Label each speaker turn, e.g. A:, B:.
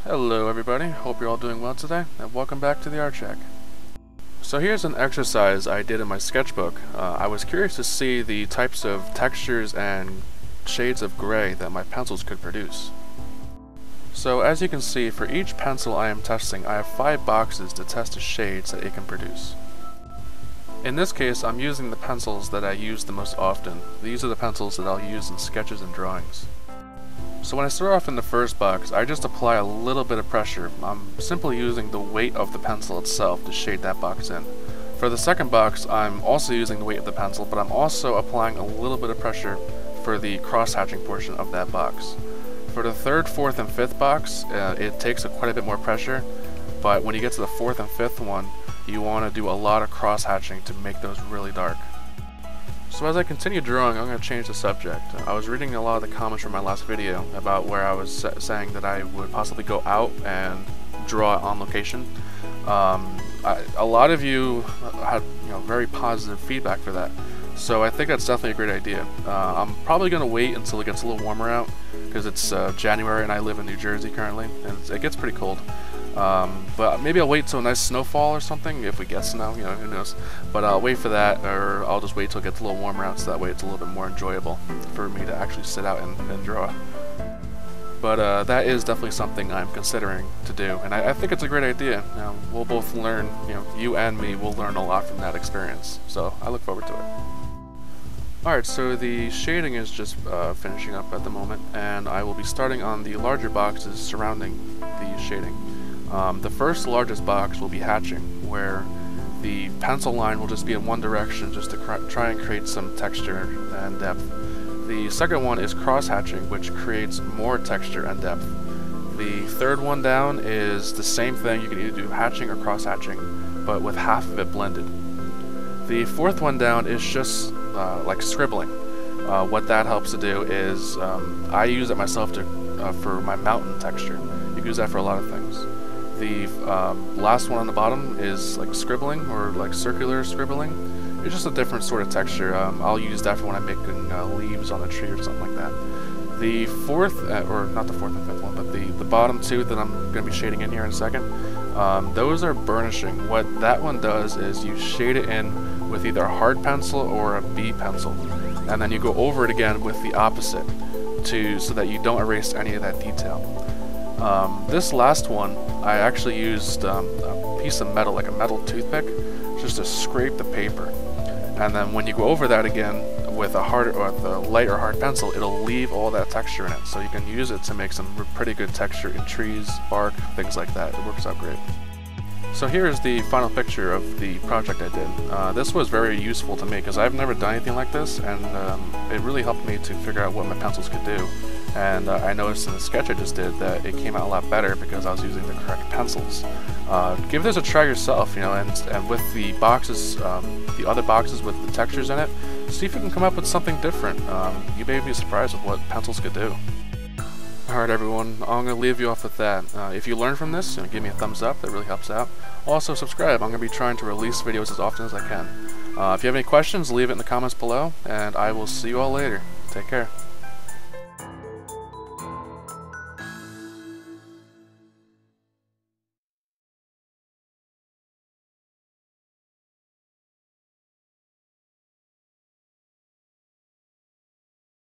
A: Hello everybody, hope you're all doing well today, and welcome back to the Art Shack. So here's an exercise I did in my sketchbook. I was curious to see the types of textures and shades of gray that my pencils could produce. So as you can see, for each pencil I am testing, I have 5 boxes to test the shades that it can produce. In this case, I'm using the pencils that I use the most often. These are the pencils that I'll use in sketches and drawings. So when I start off in the first box, I just apply a little bit of pressure. I'm simply using the weight of the pencil itself to shade that box in. For the second box, I'm also using the weight of the pencil, but I'm also applying a little bit of pressure for the cross-hatching portion of that box. For the third, fourth, and fifth box, it takes quite a bit more pressure, but when you get to the fourth and fifth one, you want to do a lot of cross-hatching to make those really dark. So as I continue drawing, I'm going to change the subject. I was reading a lot of the comments from my last video about where I was saying that I would possibly go out and draw on location. A lot of you had very positive feedback for that, so I think that's definitely a great idea. I'm probably going to wait until it gets a little warmer out, because it's January and I live in New Jersey currently, and it gets pretty cold. But maybe I'll wait till a nice snowfall or something, if we get snow, who knows. But I'll wait for that, or I'll just wait till it gets a little warmer out, so that way it's a little bit more enjoyable for me to actually sit out and draw. But that is definitely something I'm considering to do, and I think it's a great idea. We'll both learn, you and me will learn a lot from that experience, so I look forward to it. Alright, so the shading is just finishing up at the moment, and I will be starting on the larger boxes surrounding the shading. The first largest box will be hatching, where the pencil line will just be in one direction just to try and create some texture and depth. The second one is cross-hatching, which creates more texture and depth. The third one down is the same thing. You can either do hatching or cross-hatching, but with half of it blended. The fourth one down is just like scribbling. What that helps to do is, I use it myself for my mountain texture. You can use that for a lot of things. The last one on the bottom is like scribbling, or like circular scribbling. It's just a different sort of texture. I'll use that for when I'm making leaves on a tree or something like that. The fourth, or not the fourth and fifth one, but the bottom two that I'm going to be shading in here in a second, those are burnishing. What that one does is you shade it in with either a hard pencil or a B pencil, and then you go over it again with the opposite so that you don't erase any of that detail. This last one, I actually used a piece of metal, like a metal toothpick, just to scrape the paper. And then when you go over that again with a light or hard pencil, it'll leave all that texture in it. So you can use it to make some pretty good texture in trees, bark, things like that. It works out great. So here is the final picture of the project I did. This was very useful to me because I've never done anything like this, and it really helped me to figure out what my pencils could do. And I noticed in the sketch I just did that it came out a lot better because I was using the correct pencils. Give this a try yourself, and with the boxes, the other boxes with the textures in it, see if you can come up with something different. You may be surprised with what pencils could do. Alright everyone, I'm going to leave you off with that. If you learn from this, give me a thumbs up, that really helps out. Also subscribe, I'm going to be trying to release videos as often as I can. If you have any questions, leave it in the comments below, and I will see you all later. Take care.